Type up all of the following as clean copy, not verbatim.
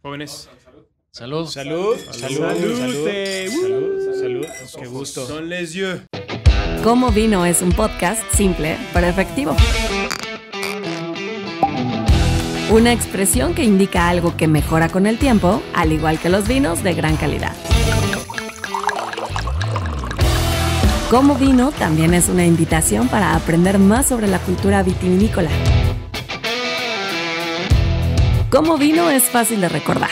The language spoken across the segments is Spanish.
Jóvenes. Salud. Salud. Salud. Qué gusto. Son les yeux. Cómo Vino es un podcast simple pero efectivo. Una expresión que indica algo que mejora con el tiempo, al igual que los vinos de gran calidad. Cómo Vino también es una invitación para aprender más sobre la cultura vitivinícola. Cómo Vino es fácil de recordar.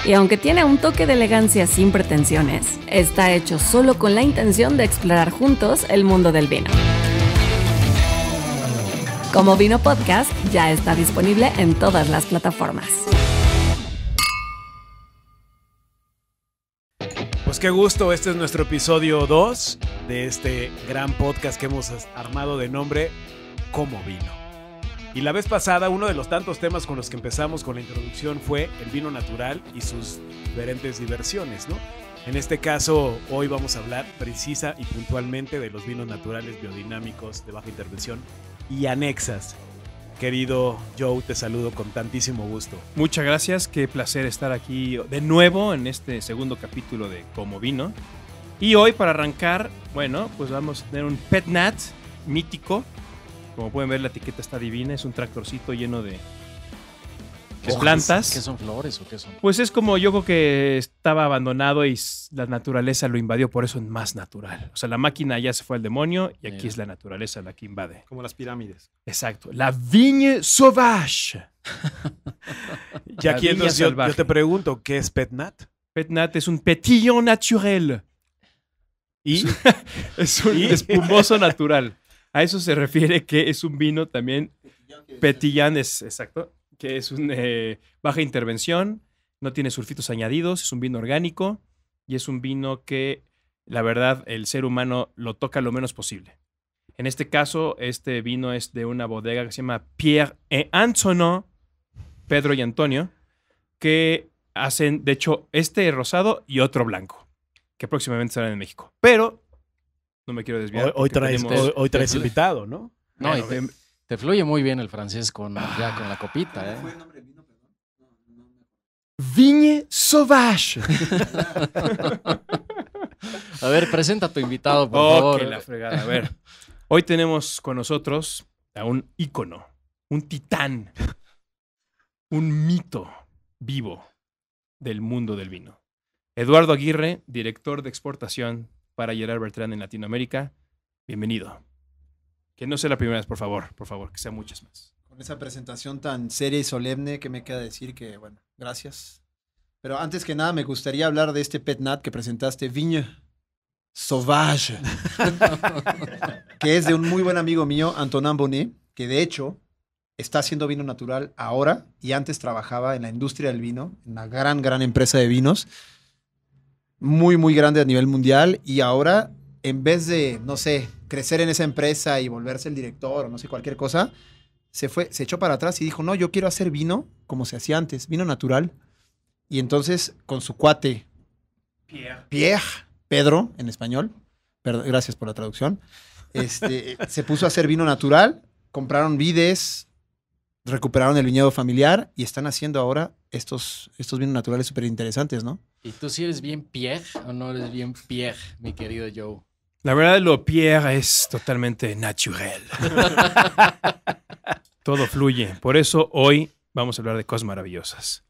Y aunque tiene un toque de elegancia sin pretensiones, está hecho solo con la intención de explorar juntos el mundo del vino. Cómo Vino Podcast ya está disponible en todas las plataformas. Pues qué gusto, este es nuestro episodio 2 de este gran podcast que hemos armado de nombre Cómo Vino. Y la vez pasada, uno de los tantos temas con los que empezamos con la introducción fue el vino natural y sus diferentes diversiones, ¿no? En este caso, hoy vamos a hablar precisa y puntualmente de los vinos naturales biodinámicos de baja intervención y anexas. Querido Joe, te saludo con tantísimo gusto. Muchas gracias, qué placer estar aquí de nuevo en este segundo capítulo de Cómo Vino. Y hoy para arrancar, bueno, pues vamos a tener un Pet Nat mítico. Como pueden ver, la etiqueta está divina, es un tractorcito lleno de plantas. ¿Qué son flores o qué son? Pues es como yo creo que estaba abandonado y la naturaleza lo invadió, por eso es más natural. O sea, la máquina ya se fue al demonio y aquí es la naturaleza la que invade. Como las pirámides. Exacto. La vigne sauvage. Y aquí entonces yo te pregunto, ¿qué es Pet Nat? Pet Nat es un pétillant naturel. ¿Y? Es un espumoso natural. A eso se refiere que es un vino también pétillant, exacto, que es un baja intervención, no tiene sulfitos añadidos, es un vino orgánico y es un vino que, la verdad, el ser humano lo toca lo menos posible. En este caso, este vino es de una bodega que se llama Pierre et Antonin, Pedro y Antonio, que hacen, de hecho, este rosado y otro blanco, que próximamente serán en México. Pero no me quiero desviar. Hoy traes invitado, ¿no? No, y te fluye muy bien el francés con la copita, ¿eh? ¿Fue el nombre del vino, perdón? Vigne sauvage. A ver, presenta a tu invitado, por favor. La fregada. A ver, hoy tenemos con nosotros a un ícono, un titán, un mito vivo del mundo del vino. Eduardo Aguirre, director de exportación para Gerard Bertrand en Latinoamérica. Bienvenido. Que no sea la primera vez, por favor, que sean muchas más. Con esa presentación tan seria y solemne, que me queda decir que, bueno, gracias. Pero antes que nada, me gustaría hablar de este Pet Nat que presentaste, Vigne Sauvage, que es de un muy buen amigo mío, Antonin Bonnet, que de hecho está haciendo vino natural ahora y antes trabajaba en la industria del vino, en una gran empresa de vinos, muy grande a nivel mundial, y ahora, en vez de, no sé, crecer en esa empresa y volverse el director o no sé, cualquier cosa, se echó para atrás y dijo, no, yo quiero hacer vino como se hacía antes, vino natural. Y entonces, con su cuate, Pedro, en español, gracias por la traducción, se puso a hacer vino natural, compraron vides, recuperaron el viñedo familiar y están haciendo ahora estos vinos naturales súper interesantes, ¿no? ¿Y tú sí eres bien Pierre o no eres bien Pierre, mi querido Joe? La verdad, lo Pierre es totalmente natural. Todo fluye. Por eso hoy vamos a hablar de cosas maravillosas.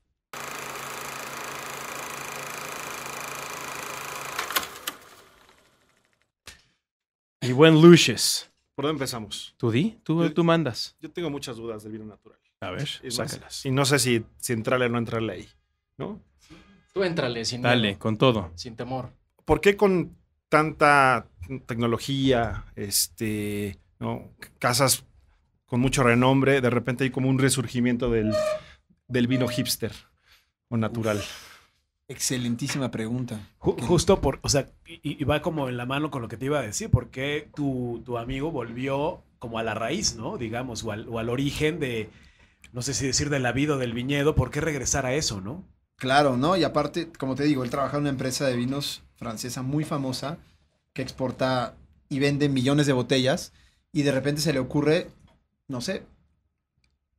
Y buen Lucius. ¿Por dónde empezamos? ¿Tú di? Tú mandas. Yo tengo muchas dudas del vino natural. A ver, sácalas. Y no sé si entrarle o no entrarle ahí, ¿no? Tú éntrale sin Dale, miedo, con todo. sin temor. ¿Por qué con tanta tecnología, ¿no? Casas con mucho renombre, de repente hay como un resurgimiento del vino hipster o natural? Excelentísima pregunta. Justo o sea, y va como en la mano con lo que te iba a decir, porque tu amigo volvió como a la raíz, ¿no? Digamos, o al origen de, no sé si decir de la vid o del viñedo, ¿por qué regresar a eso, no? Claro, ¿no? Y aparte, como te digo, él trabaja en una empresa de vinos francesa muy famosa que exporta y vende millones de botellas y de repente se le ocurre, no sé,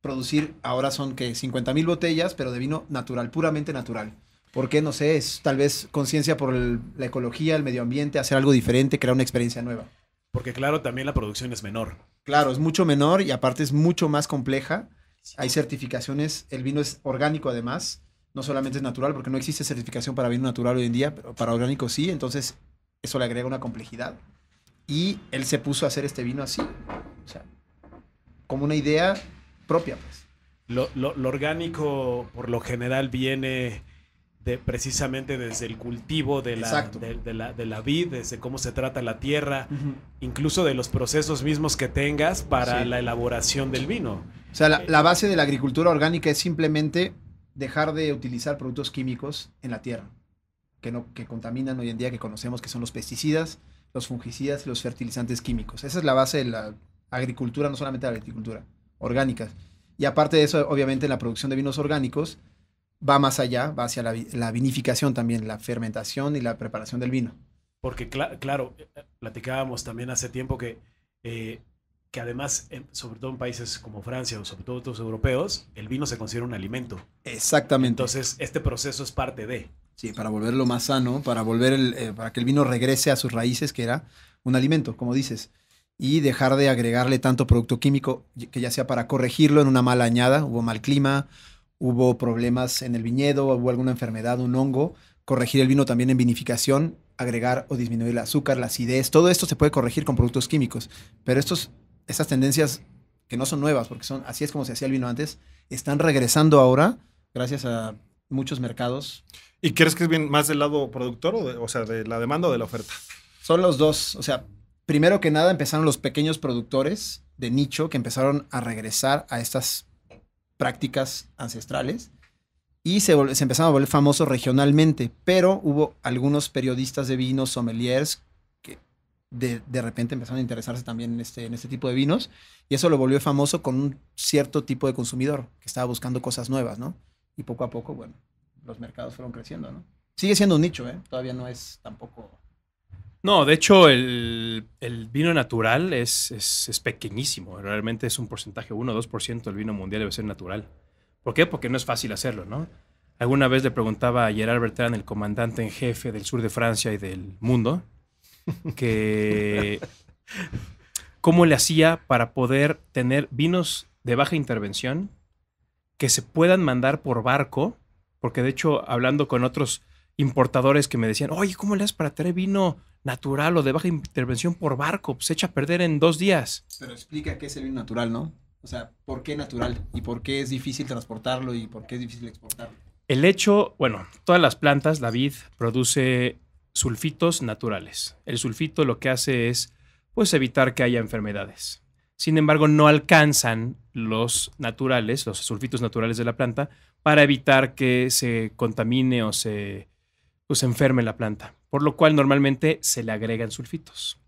producir, ahora son que 50,000 botellas, pero de vino natural, puramente natural. ¿Por qué? No sé, es tal vez conciencia por la ecología, el medio ambiente, hacer algo diferente, crear una experiencia nueva. Porque claro, también la producción es menor. Claro, es mucho menor y aparte es mucho más compleja. Hay certificaciones, el vino es orgánico además, no solamente es natural, porque no existe certificación para vino natural hoy en día, pero para orgánico sí, entonces eso le agrega una complejidad. Y él se puso a hacer este vino así, o sea, como una idea propia, pues. Lo orgánico, por lo general, viene precisamente desde el cultivo de la vid, desde cómo se trata la tierra, incluso de los procesos mismos que tengas para la elaboración del vino. O sea, la base de la agricultura orgánica es simplemente dejar de utilizar productos químicos en la tierra, que contaminan hoy en día, que conocemos que son los pesticidas, los fungicidas y los fertilizantes químicos. Esa es la base de la agricultura, no solamente de la agricultura, orgánica. Y aparte de eso, obviamente, la producción de vinos orgánicos va más allá, va hacia la vinificación también, la fermentación y la preparación del vino. Porque claro, platicábamos también hace tiempo que además, sobre todo en países como Francia o sobre todo otros europeos, el vino se considera un alimento. Exactamente. Entonces, este proceso es parte de... Sí, para volverlo más sano, para que el vino regrese a sus raíces, que era un alimento, como dices, y dejar de agregarle tanto producto químico, que ya sea para corregirlo en una mala añada, hubo mal clima, hubo problemas en el viñedo, hubo alguna enfermedad, un hongo, corregir el vino también en vinificación, agregar o disminuir el azúcar, la acidez, todo esto se puede corregir con productos químicos, pero esas tendencias que no son nuevas, porque así es como se hacía el vino antes, están regresando ahora gracias a muchos mercados. ¿Y crees que es bien más del lado productor o sea, de la demanda o de la oferta? Son los dos. O sea, primero que nada empezaron los pequeños productores de nicho que empezaron a regresar a estas prácticas ancestrales y se empezaron a volver famosos regionalmente, pero hubo algunos periodistas de vinos, sommeliers, que de repente empezaron a interesarse también en este tipo de vinos y eso lo volvió famoso con un cierto tipo de consumidor que estaba buscando cosas nuevas, ¿no? Y poco a poco, bueno, los mercados fueron creciendo, ¿no? Sigue siendo un nicho, ¿eh? Todavía no es tampoco... No, de hecho, el vino natural es pequeñísimo. Realmente es un porcentaje, 1 o 2% del vino mundial debe ser natural. ¿Por qué? Porque no es fácil hacerlo, ¿no? Alguna vez le preguntaba a Gerard Bertrand, el comandante en jefe del sur de Francia y del mundo, que cómo le hacía para poder tener vinos de baja intervención que se puedan mandar por barco, porque de hecho, hablando con otros importadores que me decían, oye, ¿cómo le haces para traer vino natural o de baja intervención por barco? Pues se echa a perder en 2 días. Pero explica qué es el vino natural, ¿no? O sea, ¿por qué natural? ¿Y por qué es difícil transportarlo? ¿Y por qué es difícil exportarlo? El hecho, bueno, todas las plantas, la vid, produce sulfitos naturales. El sulfito lo que hace es, pues, evitar que haya enfermedades. Sin embargo, no alcanzan los naturales, los sulfitos naturales de la planta, para evitar que se contamine o se enferme la planta. Por lo cual, normalmente se le agregan sulfas.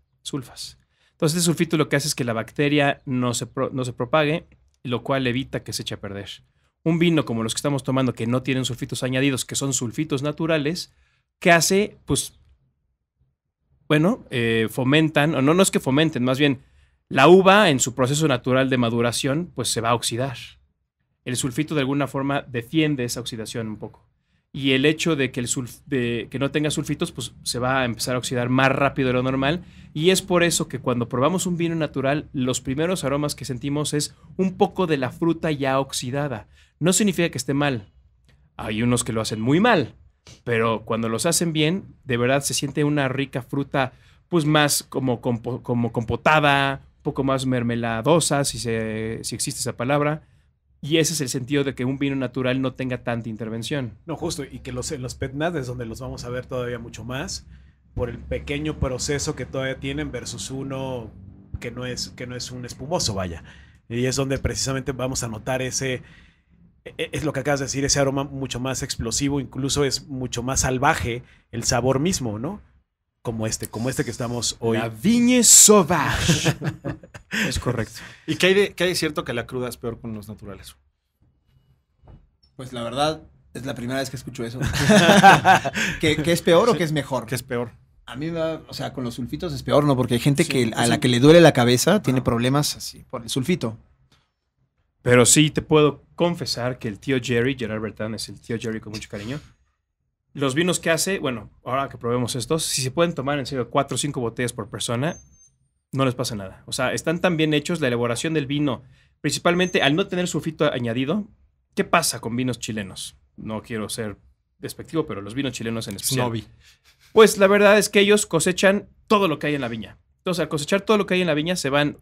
Entonces, este sulfito lo que hace es que la bacteria no se propague, lo cual evita que se eche a perder. Un vino como los que estamos tomando, que no tienen sulfitos añadidos, que son sulfitos naturales, ¿qué hace? Pues, bueno, fomentan, o no es que fomenten, más bien, la uva en su proceso natural de maduración, pues se va a oxidar. El sulfito de alguna forma defiende esa oxidación un poco. Y el hecho de que, que no tenga sulfitos, pues se va a empezar a oxidar más rápido de lo normal. Y es por eso que cuando probamos un vino natural, los primeros aromas que sentimos es un poco de la fruta ya oxidada. No significa que esté mal. Hay unos que lo hacen muy mal. Pero cuando los hacen bien, de verdad se siente una rica fruta, pues más como compotada, un poco más mermeladosa, si existe esa palabra. Y ese es el sentido de que un vino natural no tenga tanta intervención. No, justo, y que los petnat es donde los vamos a ver todavía mucho más, por el pequeño proceso que todavía tienen versus uno que no es un espumoso, vaya. Y es donde precisamente vamos a notar es lo que acabas de decir, ese aroma mucho más explosivo, incluso es mucho más salvaje el sabor mismo, ¿no? Como este que estamos hoy. La vigne sauvage. Es correcto. ¿Y qué hay de cierto que la cruda es peor con los naturales? Pues la verdad, es la primera vez que escucho eso. ¿Que es peor o que es mejor? ¿Qué es peor? A mí, o sea, con los sulfitos es peor, ¿no? Porque hay gente a la que le duele la cabeza, tiene problemas así por el sulfito. Pero sí te puedo confesar que el tío Jerry, Gerard Bertrand es el tío Jerry con mucho cariño. Los vinos que hace, bueno, ahora que probemos estos, si se pueden tomar en serio 4 o 5 botellas por persona, no les pasa nada. O sea, están tan bien hechos, la elaboración del vino, principalmente al no tener sulfito añadido. ¿Qué pasa con vinos chilenos? No quiero ser despectivo, pero los vinos chilenos en especial. Snobby. Pues la verdad es que ellos cosechan todo lo que hay en la viña. Entonces, al cosechar todo lo que hay en la viña, se van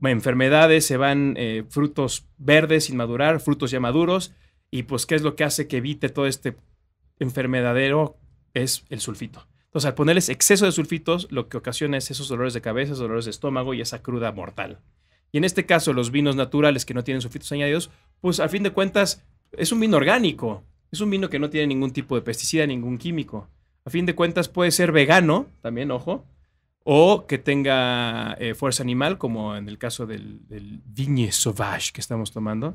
enfermedades, se van frutos verdes sin madurar, frutos ya maduros. Y pues, ¿qué es lo que hace que evite todo este enfermedadero? Es el sulfito. Entonces, al ponerles exceso de sulfitos, lo que ocasiona es esos dolores de cabeza, esos dolores de estómago y esa cruda mortal. Y en este caso, los vinos naturales que no tienen sulfitos añadidos, pues al fin de cuentas, es un vino orgánico. Es un vino que no tiene ningún tipo de pesticida, ningún químico. A fin de cuentas, puede ser vegano, también, ojo, o que tenga fuerza animal, como en el caso del Vigne Sauvage que estamos tomando,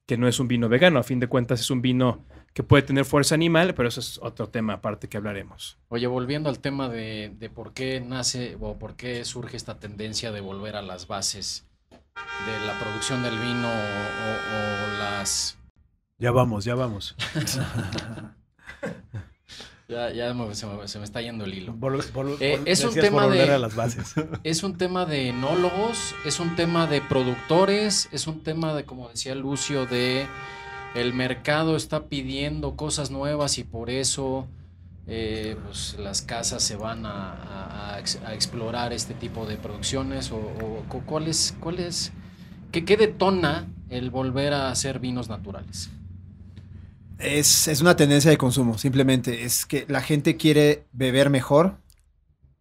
que no es un vino vegano. A fin de cuentas, es un vino que puede tener fuerza animal, pero eso es otro tema aparte que hablaremos. Oye, volviendo al tema de por qué nace o por qué surge esta tendencia de volver a las bases de la producción del vino o las... Ya vamos. Ya se me está yendo el hilo. Es un tema volver a las bases. Es un tema de enólogos, es un tema de productores, es un tema de, como decía Lucio, de el mercado está pidiendo cosas nuevas y por eso pues las casas se van a explorar este tipo de producciones o ¿qué detona el volver a hacer vinos naturales? Es una tendencia de consumo, simplemente. Es que la gente quiere beber mejor,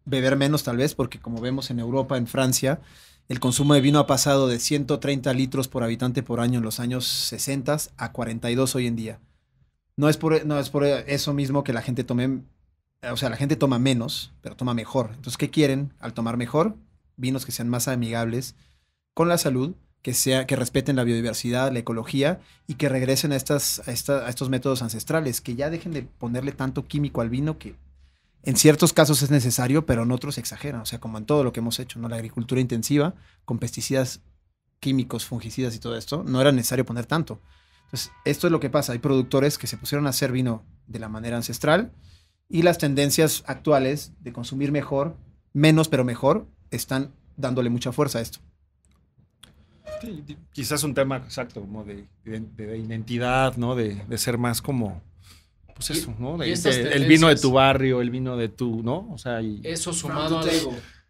beber menos tal vez, porque como vemos en Europa, en Francia, el consumo de vino ha pasado de 130 litros por habitante por año en los años 60 a 42 hoy en día. No es por eso mismo que la gente la gente toma menos, pero toma mejor. Entonces, ¿qué quieren al tomar mejor? Vinos que sean más amigables con la salud, que respeten la biodiversidad, la ecología y que regresen a estos métodos ancestrales, que ya dejen de ponerle tanto químico al vino que en ciertos casos es necesario, pero en otros exageran. O sea, como en todo lo que hemos hecho, ¿no? La agricultura intensiva con pesticidas químicos, fungicidas y todo esto, no era necesario poner tanto. Entonces, esto es lo que pasa. Hay productores que se pusieron a hacer vino de la manera ancestral y las tendencias actuales de consumir mejor, menos pero mejor, están dándole mucha fuerza a esto. Sí, quizás un tema exacto, como de identidad, ¿no? De ser más como, pues eso, ¿no? El vino de tu barrio, el vino de tu, ¿no? O sea, eso sumado a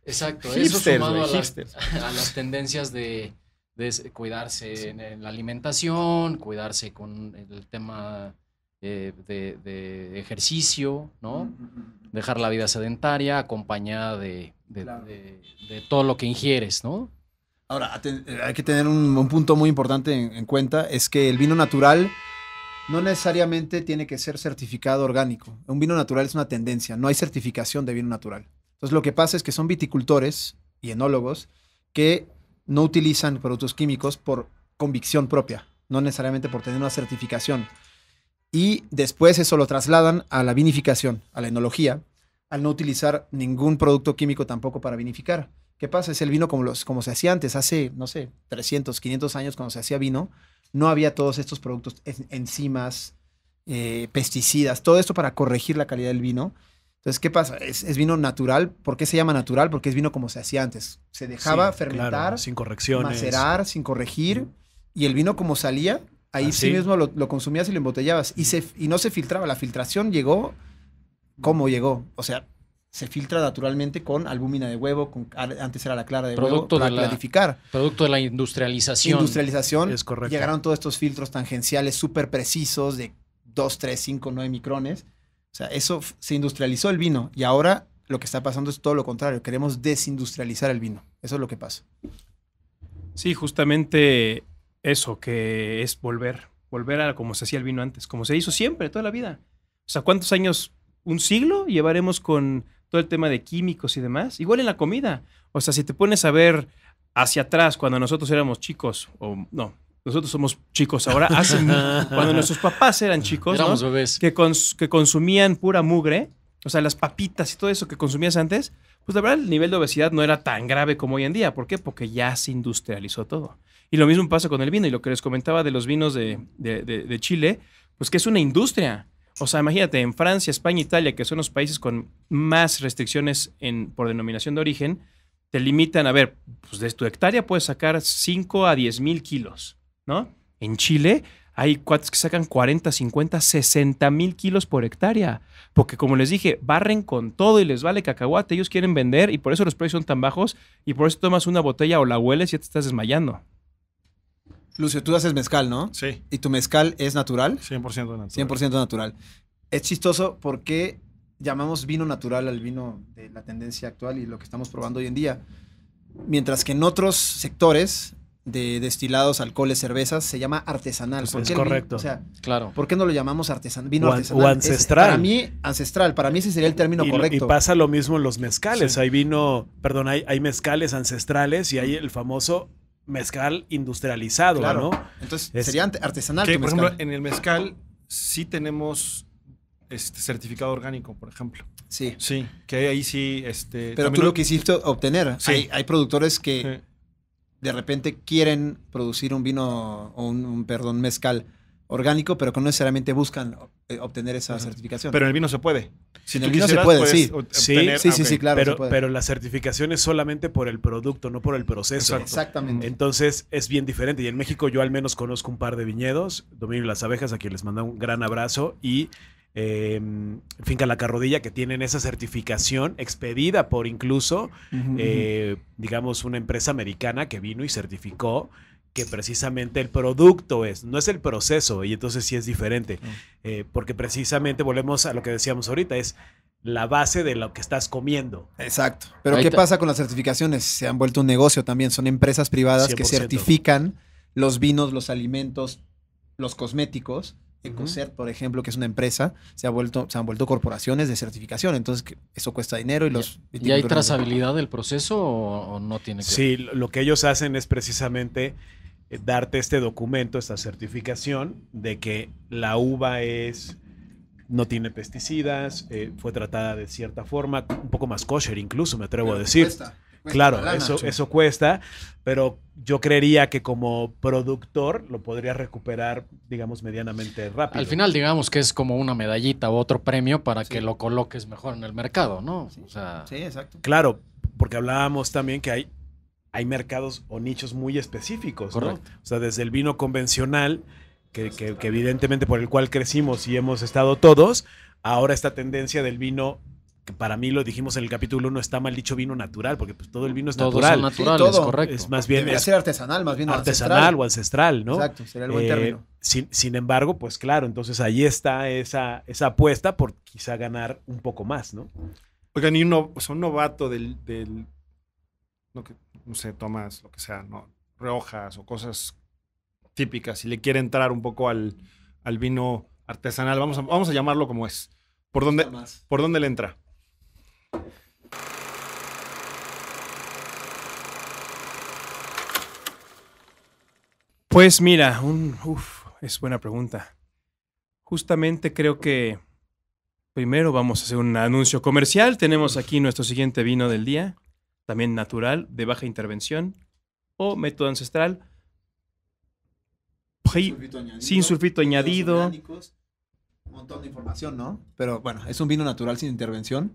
exacto, hipsters, eso sumado a las tendencias de cuidarse en la alimentación, cuidarse con el tema de ejercicio, ¿no? Dejar la vida sedentaria acompañada de todo lo que ingieres, ¿no? Ahora, hay que tener un punto muy importante en cuenta, es que el vino natural no necesariamente tiene que ser certificado orgánico. Un vino natural es una tendencia, no hay certificación de vino natural. Entonces, lo que pasa es que son viticultores y enólogos que no utilizan productos químicos por convicción propia, no necesariamente por tener una certificación. Y después eso lo trasladan a la vinificación, a la enología, al no utilizar ningún producto químico tampoco para vinificar. ¿Qué pasa? Es el vino como se hacía antes, hace, no sé, 300, 500 años cuando se hacía vino, no había todos estos productos, enzimas, pesticidas, todo esto para corregir la calidad del vino. Entonces, ¿qué pasa? Es vino natural. ¿Por qué se llama natural? Porque es vino como se hacía antes. Se dejaba fermentar, claro, sin correcciones, macerar, sin corregir, y el vino como salía, ahí sí mismo lo consumías y lo embotellabas. Y no se filtraba. La filtración llegó, ¿cómo llegó? O sea, se filtra naturalmente con albúmina de huevo, antes era la clara de huevo, para clarificar. Producto de la industrialización. Es correcto. Llegaron todos estos filtros tangenciales súper precisos de 2, 3, 5, 9 micrones. O sea, eso se industrializó el vino. Y ahora lo que está pasando es todo lo contrario. Queremos desindustrializar el vino. Eso es lo que pasa. Sí, justamente eso, que es volver a como se hacía el vino antes, como se hizo siempre, toda la vida. O sea, ¿cuántos años? ¿Un siglo llevaremos con todo el tema de químicos y demás? Igual en la comida. O sea, si te pones a ver hacia atrás, cuando nosotros éramos chicos, o no, nosotros somos chicos ahora, cuando nuestros papás eran chicos, éramos ¿no? bebés. Que consumían pura mugre, o sea, las papitas y todo eso que consumías antes, pues la verdad el nivel de obesidad no era tan grave como hoy en día. ¿Por qué? Porque ya se industrializó todo. Y lo mismo pasa con el vino. Y lo que les comentaba de los vinos de Chile, pues que es una industria. O sea, imagínate, en Francia, España, Italia, que son los países con más restricciones por denominación de origen, te limitan, a ver, pues de tu hectárea puedes sacar 5 a 10 mil kilos, ¿no? En Chile hay cuates que sacan 40, 50, 60 mil kilos por hectárea. Porque como les dije, barren con todo y les vale cacahuate. Ellos quieren vender y por eso los precios son tan bajos y por eso tomas una botella o la hueles y ya te estás desmayando. Lucio, tú haces mezcal, ¿no? Sí. ¿Y tu mezcal es natural? 100% natural. 100% natural. Es chistoso porque llamamos vino natural al vino de la tendencia actual y lo que estamos probando hoy en día. Mientras que en otros sectores de destilados, alcoholes, cervezas, se llama artesanal. Pues es correcto. O sea, Claro. ¿por qué no lo llamamos vino artesanal? O ancestral. Para mí, ancestral. Para mí ese sería el término correcto. Y pasa lo mismo en los mezcales. Sí. Hay mezcales ancestrales y hay el famoso mezcal industrializado, Claro. ¿no? Entonces, sería artesanal Que, tu por mezcal. ejemplo, en el mezcal sí tenemos certificado orgánico, por ejemplo. Sí. Sí, que ahí sí... Pero tú lo quisiste obtener. Sí. Hay productores que Sí. de repente quieren producir un vino o un mezcal orgánico, pero que no necesariamente buscan obtener esa certificación. Pero en el vino se puede. Si En tú el vino se quisieras, puede, puedes sí. obtener- Sí, ok. claro. se puede. Pero la certificación es solamente por el producto, no por el proceso. Exacto. Exactamente. Entonces es bien diferente. Y en México yo al menos conozco un par de viñedos, Dominio y las Abejas, a quien les mando un gran abrazo, y Finca La Carrodilla, que tienen esa certificación expedida por incluso, digamos, una empresa americana que vino y certificó que precisamente el producto no es el proceso, y entonces sí es diferente. Porque precisamente volvemos a lo que decíamos ahorita, es la base de lo que estás comiendo. Exacto. Pero Ahí ¿qué te- pasa con las certificaciones? Se han vuelto un negocio también. Son empresas privadas que 100%. certifican los vinos, los alimentos, los cosméticos. Ecocert, por ejemplo, que es una empresa, se han vuelto corporaciones de certificación. Entonces, eso cuesta dinero y los... ¿Y hay trazabilidad del proceso o no tiene que ver? Sí, lo que ellos hacen es precisamente darte este documento, esta certificación de que la uva no tiene pesticidas, fue tratada de cierta forma, un poco más kosher incluso, me atrevo a decir. Claro, eso cuesta, pero yo creería que como productor lo podría recuperar, digamos, medianamente rápido. Al final, digamos que es como una medallita o otro premio para que lo coloques mejor en el mercado, ¿no? O sea, Sí, exacto. Claro, porque hablábamos también que hay mercados o nichos muy específicos, ¿no? Correcto. O sea, desde el vino convencional, que evidentemente por el cual crecimos y hemos estado todos, ahora esta tendencia del vino, que para mí lo dijimos en el capítulo 1, está mal dicho vino natural, porque pues todo el vino es todos natural. son naturales, Sí, todo. correcto. Es más bien Debería ser artesanal, más bien. o artesanal o ancestral, ¿no? Exacto, sería el buen término. Sin embargo, pues claro, entonces ahí está esa apuesta por quizá ganar un poco más, ¿no? Oigan, y un novato del no, que, no sé, tomas lo que sea, ¿no? Riojas o cosas típicas, si le quiere entrar un poco al vino artesanal, vamos a llamarlo como es. ¿Por dónde le entra? Pues mira, es buena pregunta. Justamente creo que primero vamos a hacer un anuncio comercial. Tenemos aquí nuestro siguiente vino del día, también natural, de baja intervención o método ancestral. Sin sulfito añadido. Un montón de información, ¿no? Pero bueno, es un vino natural sin intervención,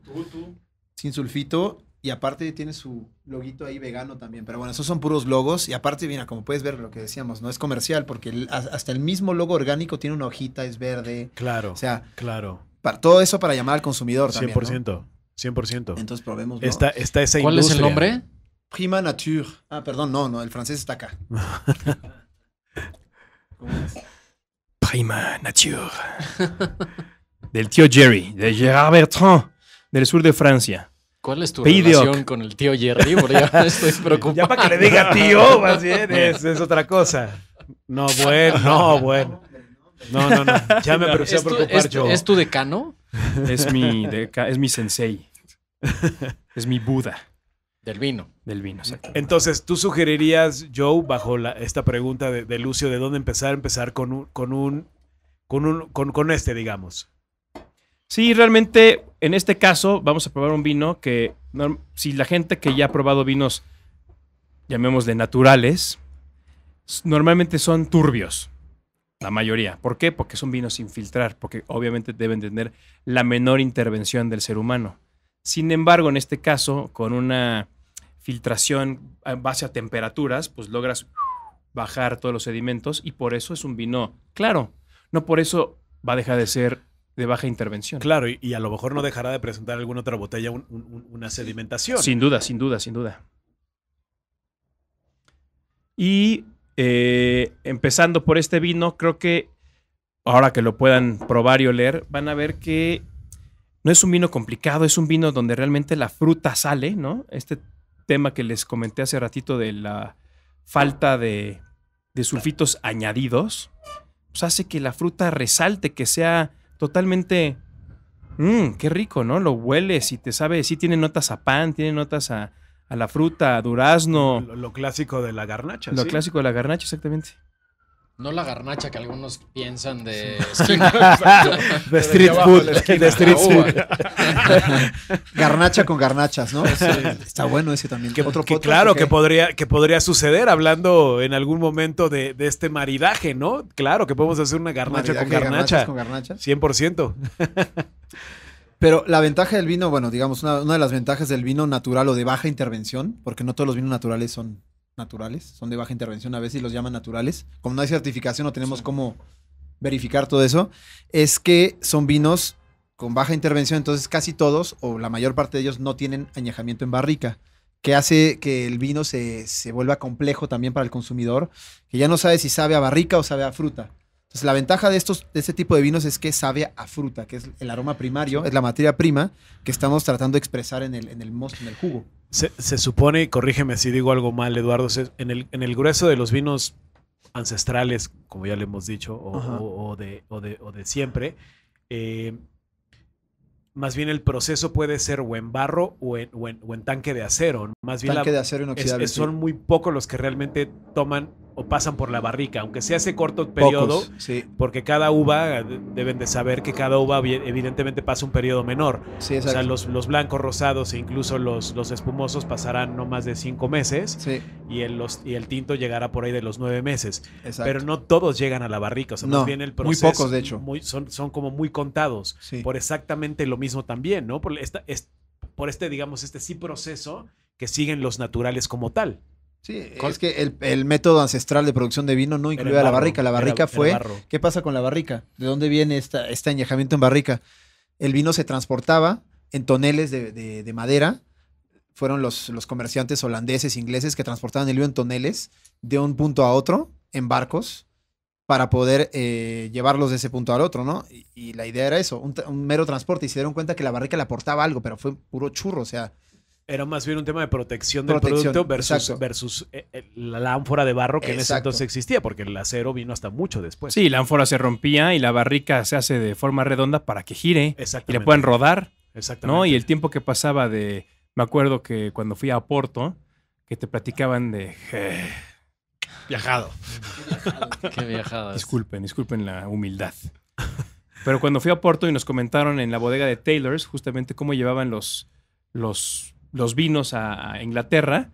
sin sulfito, y aparte tiene su loguito ahí vegano también. Pero bueno, esos son puros logos, y aparte, mira, como puedes ver lo que decíamos, no es comercial, porque hasta el mismo logo orgánico tiene una hojita, es verde. Claro, O sea, claro. todo eso para llamar al consumidor también, 100%, ¿no? 100%. Entonces probemos. Está esa ¿Cuál es el industria. nombre? Prima Nature. Ah, perdón, no, el francés está acá. ¿Cómo es? Prima Nature. Del tío Jerry, de Gérard Bertrand, del sur de Francia. ¿Cuál es tu Pays relación d'Oc. con el tío Jerry? Porque ya estoy preocupado. Ya para que le diga tío, más bien, es otra cosa. No, bueno. No. Ya me empecé a preocupar yo. ¿Es tu decano? Es mi sensei. Es mi Buda Del vino. del vino, exacto. Entonces, ¿tú sugerirías, Joe, bajo esta pregunta de Lucio, de dónde empezar con este, digamos? Sí, realmente en este caso vamos a probar un vino que si la gente que ya ha probado vinos, llamémosle naturales, normalmente son turbios. La mayoría. ¿Por qué? Porque son vinos sin filtrar, porque obviamente deben tener la menor intervención del ser humano. Sin embargo, en este caso, con una filtración en base a temperaturas, pues logras bajar todos los sedimentos y por eso es un vino claro. No por eso va a dejar de ser de baja intervención. Claro, y a lo mejor no dejará de presentar alguna otra botella una sedimentación. Sin duda, sin duda, sin duda. Y empezando por este vino, creo que ahora que lo puedan probar y oler, van a ver que no es un vino complicado, es un vino donde realmente la fruta sale, ¿no? Este tema que les comenté hace ratito de la falta de sulfitos añadidos, pues hace que la fruta resalte, que sea totalmente, qué rico, ¿no? Lo hueles y te sabe, sí tiene notas a pan, tiene notas a la fruta, a durazno. Lo clásico de la garnacha. Lo clásico de la garnacha, exactamente. No la garnacha que algunos piensan de de street food. De street food. Garnacha con garnachas, ¿no? Sí. Está bueno ese también. Claro, que podría suceder hablando en algún momento de este maridaje, ¿no? Claro que podemos hacer una garnacha con garnacha. Con garnachas. 100%. Pero la ventaja del vino, bueno, digamos, una de las ventajas del vino natural o de baja intervención, porque no todos los vinos naturales son naturales, son de baja intervención, a veces los llaman naturales. Como no hay certificación, no tenemos cómo verificar todo eso, es que son vinos con baja intervención, entonces casi todos, o la mayor parte de ellos, no tienen añejamiento en barrica, que hace que el vino se vuelva complejo también para el consumidor, que ya no sabe si sabe a barrica o sabe a fruta. Entonces, la ventaja de este tipo de vinos es que sabe a fruta, que es el aroma primario, es la materia prima que estamos tratando de expresar en el mosto, en el jugo. Se supone, corrígeme si digo algo mal, Eduardo, en el grueso de los vinos ancestrales, como ya le hemos dicho, o de siempre, más bien el proceso puede ser o en barro o en tanque de acero. Más bien tanque de acero inoxidable. Son muy pocos los que realmente toman o pasan por la barrica, aunque sea ese corto periodo, pocos, sí. Porque cada uva, deben de saber que cada uva evidentemente pasa un periodo menor. Sí, o sea, los blancos, rosados e incluso los espumosos pasarán no más de 5 meses, sí. y el tinto llegará por ahí de los 9 meses. Exacto. Pero no todos llegan a la barrica, o sea, no, más bien el proceso. Muy pocos, de hecho. Son como muy contados, sí. Por exactamente lo mismo también, ¿no? Por digamos, sí proceso que siguen los naturales como tal. Sí, es que el método ancestral de producción de vino no incluía la barrica. La barrica fue... ¿Qué pasa con la barrica? ¿De dónde viene este añejamiento en barrica? El vino se transportaba en toneles de madera. Fueron los comerciantes holandeses, ingleses, que transportaban el vino en toneles de un punto a otro, en barcos, para poder llevarlos de ese punto al otro, ¿no? Y la idea era eso, un mero transporte. Y se dieron cuenta que la barrica le aportaba algo, pero fue puro churro, o sea... Era más bien un tema de protección del producto versus la ánfora de barro que en ese entonces existía, porque el acero vino hasta mucho después. Sí, la ánfora se rompía y la barrica se hace de forma redonda para que gire y le puedan rodar. Exactamente. ¿No? Y el tiempo que pasaba me acuerdo que cuando fui a Oporto, que te platicaban de... viajado. Qué viajada. Disculpen la humildad. Pero cuando fui a Oporto y nos comentaron en la bodega de Taylor's justamente cómo llevaban los vinos a Inglaterra,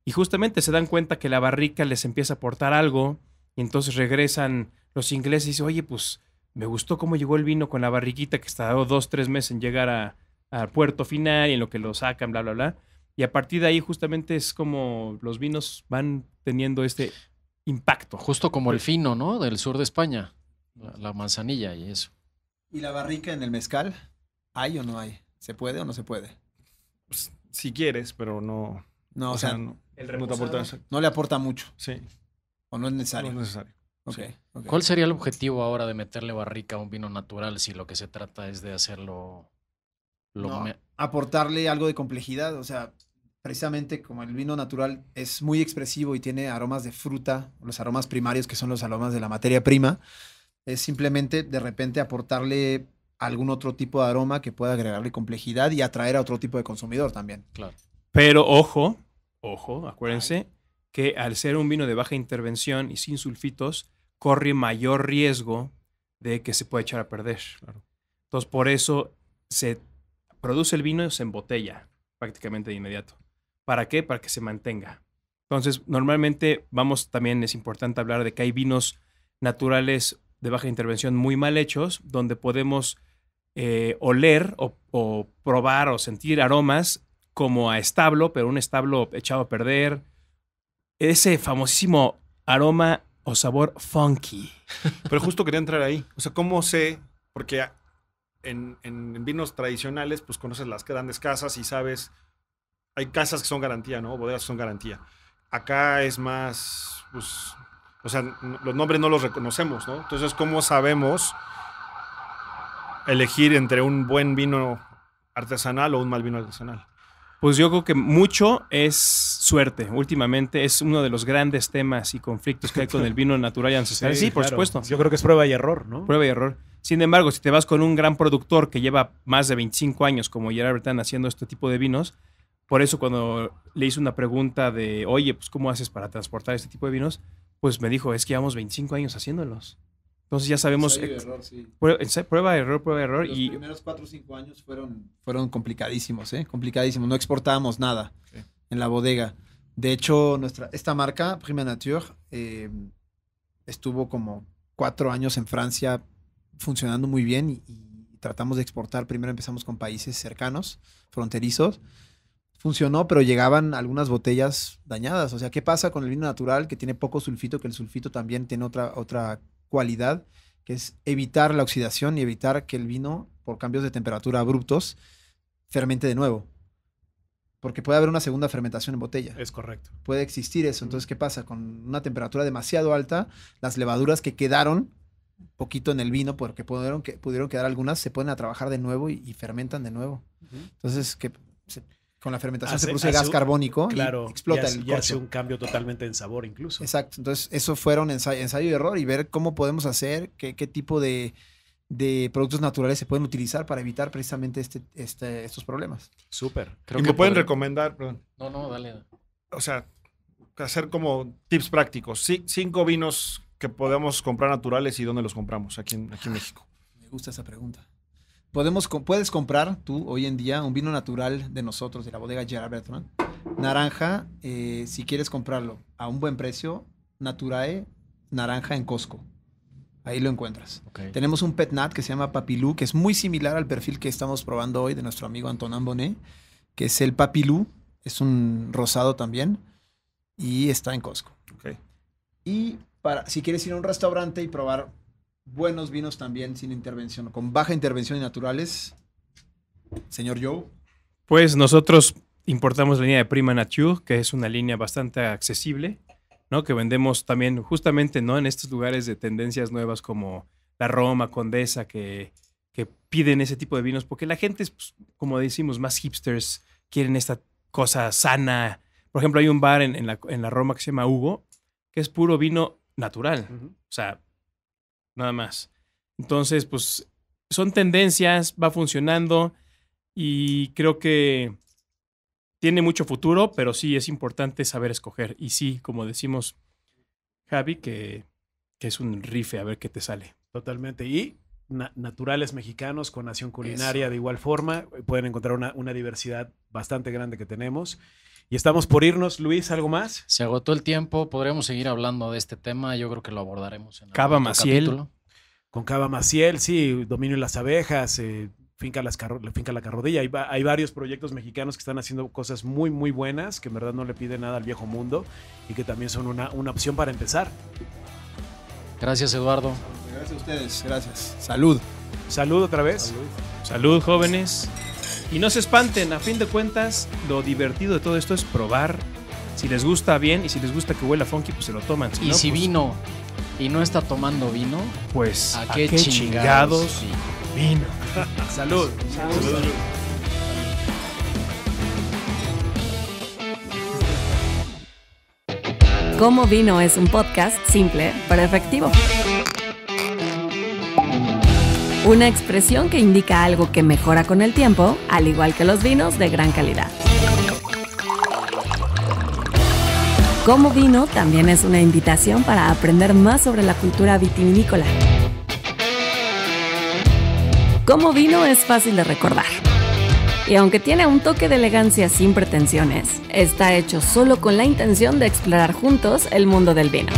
y justamente se dan cuenta que la barrica les empieza a aportar algo, y entonces regresan los ingleses y dicen, oye, pues me gustó cómo llegó el vino con la barriquita, que tardó 2-3 meses en llegar al puerto final y en lo que lo sacan, bla, bla, bla. Y a partir de ahí justamente es como los vinos van teniendo este impacto. Justo como el fino, ¿no? Del sur de España, la manzanilla y eso. ¿Y la barrica en el mezcal? ¿Hay o no hay? ¿Se puede o no se puede? Pues, si quieres, pero no. No, o sea, no te aporta. No le aporta mucho. Sí. ¿O no es necesario? No es necesario. Okay. ¿Cuál sería el objetivo ahora de meterle barrica a un vino natural si lo que se trata es de hacerlo... aportarle algo de complejidad. O sea, precisamente como el vino natural es muy expresivo y tiene aromas de fruta, los aromas primarios que son los aromas de la materia prima, es simplemente de repente aportarle algún otro tipo de aroma que pueda agregarle complejidad y atraer a otro tipo de consumidor también. Claro. Pero ojo, acuérdense que al ser un vino de baja intervención y sin sulfitos, corre mayor riesgo de que se pueda echar a perder. Claro. Entonces, por eso se produce el vino y se embotella prácticamente de inmediato. ¿Para qué? Para que se mantenga. Entonces, normalmente también es importante hablar de que hay vinos naturales de baja intervención muy mal hechos, donde podemos oler o probar o sentir aromas como a establo, pero un establo echado a perder. Ese famosísimo aroma o sabor funky. Pero justo quería entrar ahí. O sea, ¿cómo sé? Porque en vinos tradicionales, pues conoces las grandes casas y sabes, hay casas que son garantía, ¿no? Bodegas que son garantía. Acá es más, pues, o sea, los nombres no los reconocemos, ¿no? Entonces, ¿cómo sabemos elegir entre un buen vino artesanal o un mal vino artesanal? Pues yo creo que mucho es suerte. Últimamente es uno de los grandes temas y conflictos que hay con el vino natural y ancestral. Sí, por supuesto. Yo creo que es prueba y error, ¿no? Prueba y error. Sin embargo, si te vas con un gran productor que lleva más de 25 años, como Gerard Bertrand, haciendo este tipo de vinos, por eso cuando le hice una pregunta de, oye, pues ¿cómo haces para transportar este tipo de vinos? Pues me dijo, es que llevamos 25 años haciéndolos. Entonces ya sabemos... Error, sí. Prueba, error. Los primeros 4 o 5 años fueron complicadísimos, complicadísimos. No exportábamos nada en la bodega. De hecho, esta marca, Prima Nature, estuvo como 4 años en Francia funcionando muy bien y tratamos de exportar. Primero empezamos con países cercanos, fronterizos. Funcionó, pero llegaban algunas botellas dañadas. O sea, ¿qué pasa con el vino natural que tiene poco sulfito? Que el sulfito también tiene otra cualidad, que es evitar la oxidación y evitar que el vino, por cambios de temperatura abruptos, fermente de nuevo. Porque puede haber una segunda fermentación en botella. Es correcto. Puede existir eso. Entonces, ¿qué pasa? Con una temperatura demasiado alta, las levaduras que quedaron poquito en el vino, porque pudieron quedar algunas, se ponen a trabajar de nuevo y fermentan de nuevo. Entonces, con la fermentación se produce gas carbónico, claro, y explota y hace un cambio totalmente en sabor incluso. Exacto. Entonces, eso fueron ensayo y error y ver cómo podemos hacer, qué tipo de productos naturales se pueden utilizar para evitar precisamente estos problemas. Súper. ¿Y me pueden recomendar? Perdón. No, dale. O sea, hacer como tips prácticos. 5 vinos que podemos comprar naturales y dónde los compramos aquí en México. Me gusta esa pregunta. Puedes comprar tú hoy en día un vino natural de nosotros, de la bodega Gerard Bertrand. Naranja, si quieres comprarlo a un buen precio, Naturae naranja en Costco. Ahí lo encuentras. Okay. Tenemos un Pet Nat que se llama Papilou, que es muy similar al perfil que estamos probando hoy de nuestro amigo Antonin Bonnet, que es el Papilou. Es un rosado también y está en Costco. Okay. Y si quieres ir a un restaurante y probar buenos vinos también sin intervención, con baja intervención y naturales, señor Joe. Pues nosotros importamos la línea de Prima Nature, que es una línea bastante accesible, ¿no? Que vendemos también justamente, ¿no? En estos lugares de tendencias nuevas como la Roma, Condesa, que piden ese tipo de vinos, porque la gente es, pues, como decimos, más hipsters, quieren esta cosa sana. Por ejemplo, hay un bar en la Roma que se llama Hugo, que es puro vino natural. O sea, nada más. Entonces, pues, son tendencias, va funcionando y creo que tiene mucho futuro, pero sí es importante saber escoger. Y sí, como decimos, Javi, que es un rife, a ver qué te sale. Totalmente. Y naturales mexicanos con Nación Culinaria. Eso. De igual forma. Pueden encontrar una diversidad bastante grande que tenemos. Y estamos por irnos. Luis, ¿algo más? Se agotó el tiempo. Podríamos seguir hablando de este tema. Yo creo que lo abordaremos en Cava Maciel. Capítulo. Con Cava Maciel, sí. Dominio de las abejas, Finca La Carrodilla. Hay varios proyectos mexicanos que están haciendo cosas muy, muy buenas, que en verdad no le piden nada al viejo mundo y que también son una opción para empezar. Gracias, Eduardo. Gracias a ustedes. Gracias. Salud. Salud otra vez. Salud, jóvenes. Y no se espanten, a fin de cuentas, lo divertido de todo esto es probar. Si les gusta bien y si les gusta que huela funky, pues se lo toman. Y no, si pues, vino y no está tomando vino, pues ¿a qué chingados vino? Salud. Salud. Cómo Vino es un podcast simple pero efectivo. Una expresión que indica algo que mejora con el tiempo, al igual que los vinos de gran calidad. Cómo Vino también es una invitación para aprender más sobre la cultura vitivinícola. Cómo Vino es fácil de recordar. Y aunque tiene un toque de elegancia sin pretensiones, está hecho solo con la intención de explorar juntos el mundo del vino.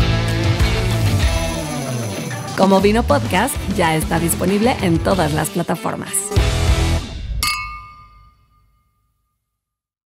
Como Vino Podcast ya está disponible en todas las plataformas.